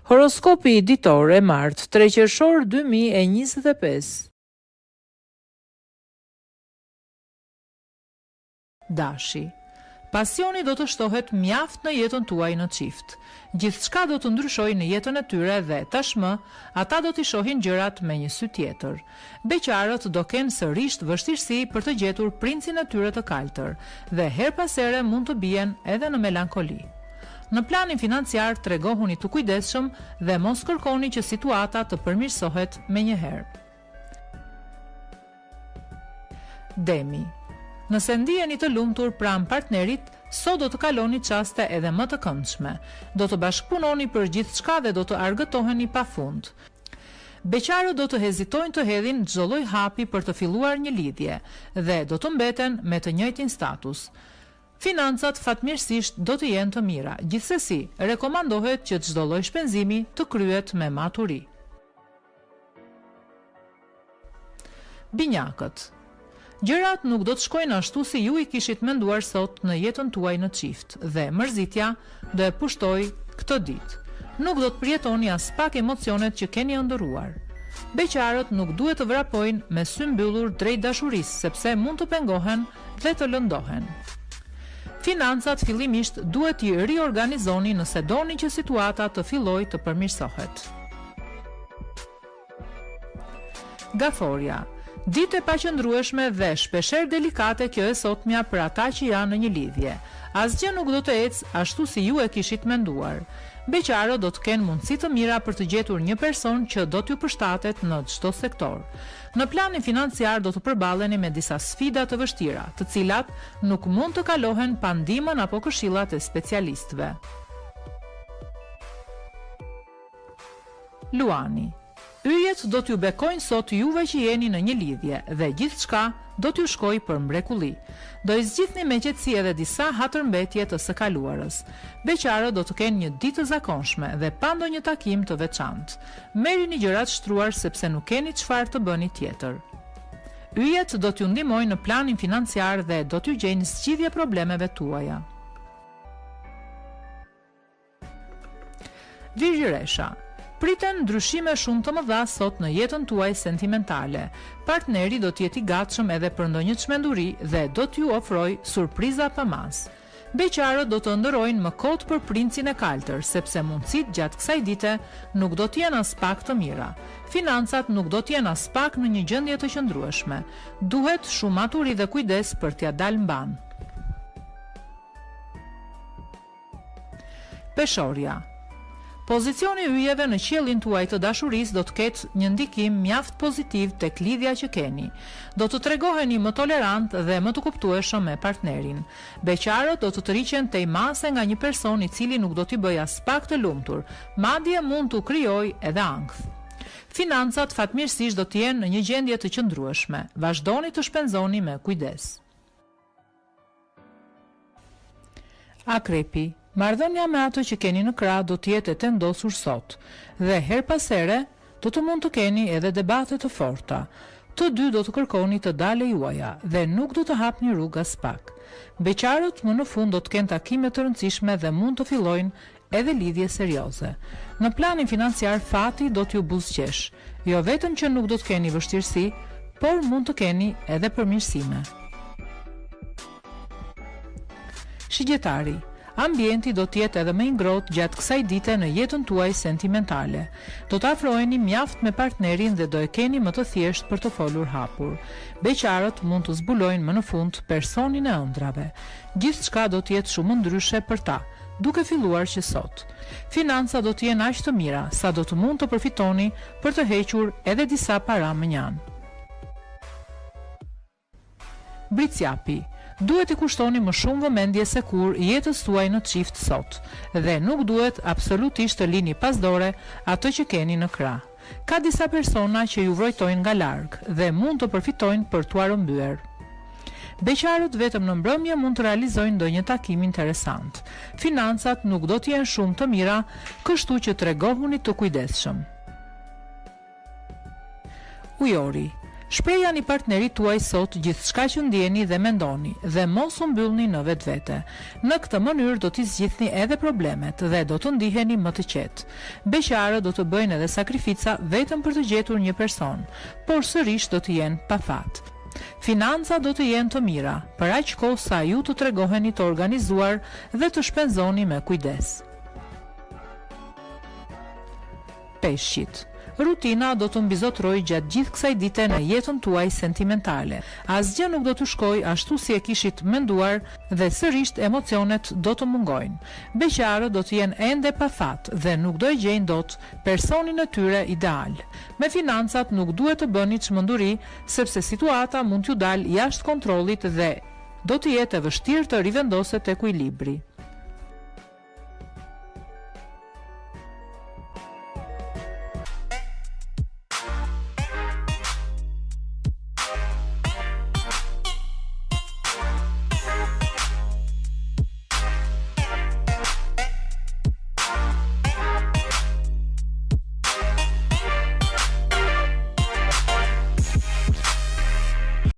Horoskopi ditor e martë, 3 qershor 2025. Dashi. Pasioni do të shtohet mjaft në jetën tuaj në çift. Gjithçka do të ndryshojë në jetën e tyre dhe tashmë ata do t'i shohin gjërat me një sy tjetër. Beqarët do kenë sërish vështirësi për të gjetur princin e tyre të kaltër dhe her pas here mund të bien edhe në melankoli. Në planin financiar tregohuni të kujdesshëm dhe mos kërkoni që situata të përmirësohet menjëherë. Demi. Nëse ndiheni të lumtur pranë partnerit, sot do të kaloni çaste edhe më të këndshme. Do të bashkëpunoni për gjithçka dhe do të argëtoheni pafund. Beqarët do të hezitojnë të hedhin çdo lloj hapi për të filluar një lidhje dhe do të mbeten me të njëjtin status. Financat fatmirësisht do të jenë të mira. Gjithsesi, rekomandohet që çdo lloj shpenzimi të kryhet me maturi. Binjakët. Gjërat nuk do të shkojnë ashtu si ju i kishit menduar sot në jetën tuaj në çift dhe mërzitja do e pushtoj këtë ditë. Nuk do të përjetoni as pak emocionet që keni ëndërruar. Beqarët nuk duhet të vrapojnë me sy mbyllur drejt dashurisë sepse mund të pengohen dhe të lëndohen. Financat fillimisht duhet i riorganizoni nëse doni që situata të fillojë të përmirësohet. Gaforia. Ditë e paqëndrueshme dhe shpesher delikate kjo e sotmja për ata që janë në një lidhje. Asgjë nuk do të ecë ashtu si ju e kishit menduar. Beqarët do të kenë mundësi të mira për të gjetur një person që do t'ju përshtatet në çdo sektor. Në planin financiar do të përballeni me disa sfida të vështira, të cilat nuk mund të kalohen pa ndihmën apo këshillat e specialistëve. Luani. Yjet do t'ju bekojnë sot juve që jeni në një lidhje dhe gjithçka do t'ju shkojë për mrekulli. Do i zgjidhni me qetësi edhe disa hatërmbetje të së kaluarës. Beqarët do të kenë një ditë të zakonshme dhe pa ndonjë takim të veçantë. Merrini gjërat shtruar sepse nuk keni çfarë të bëni tjetër. Yjet do t'ju ndihmojnë në planin financiar dhe do t'ju gjejnë zgjidhje problemeve tuaja. Virgjëresha. Priten ndryshime shumë të mëdha sot në jetën tuaj sentimentale. Partneri do t'jeti gatshëm edhe për ndonjë çmenduri dhe do t'ju ofrojë surpriza pamas. Beqarët do të ndërojnë më kot për princin e kaltër, sepse mundësitë gjatë kësaj dite nuk do t'jenë as pak të mira. Financat nuk do t'jenë as pak në një gjendje të qëndrueshme. Duhet shumë maturi dhe kujdes për t'ia dalë mban. Peshorja. Pozicioni i yjeve në qiellin tuaj të dashurisë do të ketë një ndikim mjaft pozitiv tek lidhja që keni. Do të tregoheni më tolerant dhe më të kuptueshëm me partnerin. Beqarët do të tërhiqen tej mase nga një person i cili nuk do t'i bëjë as pak të lumtur, madje mund t'u krijojë edhe ankth. Financat fatmirësisht do të jenë në një gjendje të qëndrueshme. Vazhdoni të shpenzoni me kujdes. Akrepi. Marrëdhënia me ato që keni në krah do të jetë e tendosur sot dhe her pas here do të mund të keni edhe debate të forta. Të dy do të kërkoni të dalë juaja dhe nuk do të hapni rrugë as pak. Beqarët më në fund do të kenë takime të rëndësishme dhe mund të fillojnë edhe lidhje serioze. Në planin financiar fati do t'ju buzëqesh. Jo vetëm që nuk do të keni vështirësi, por mund të keni edhe përmirësime. Shigjetari. Ambienti do të jetë edhe më i ngrohtë gjatë kësaj dite në jetën tuaj sentimentale. Do të afroheni mjaft me partnerin dhe do e keni më të thjeshtë për të folur hapur. Beqarët mund të zbulojnë më në fund personin e ëndrave. Gjithçka do të jetë shumë ndryshe për ta, duke filluar që sot. Financa do të jenë aq të mira sa do të mund të përfitoni për të hequr edhe disa para mënjan. Bricjapi. Duhet i kushtoni më shumë vëmendje se kur jetës tuaj në çift sot dhe nuk duhet absolutisht të lini pasdore ato që keni në krah. Ka disa persona që ju vrojtojnë nga larg dhe mund të përfitojnë për t'u rrëmbyer. Beqarët vetëm në mbrëmje mund të realizojnë ndonjë takim interesant. Financat nuk do të jenë shumë të mira, kështu që tregohuni të kujdesshëm. Ujori. Shprehja një partnerit tuaj sot gjithçka që ndjeni dhe mendoni dhe mos u mbyllni në vetvete. Në këtë mënyrë do t'i zgjidhni edhe problemet dhe do të ndiheni më të qetë. Beqarët do të bëjnë edhe sakrifica vetëm për të gjetur një person, por sërish do të jenë pa fat. Financa do të jenë të mira, për aq kohë sa ju të tregoheni të organizuar dhe të shpenzoni me kujdes. Peshqit. Rutina do të mbizotrojë gjatë gjithë kësaj dite në jetën tuaj sentimentale. Asgjë nuk do të shkojë ashtu si e kishit menduar dhe sërish emocionet do të mungojnë. Beqarët do të jenë ende pa fat dhe nuk do e gjejnë dot personin e tyre ideal. Me financat nuk duhet të bëni çmenduri sepse situata mund t'ju dalë jashtë kontrollit dhe do të jetë e vështirë të rivendoset ekuilibri.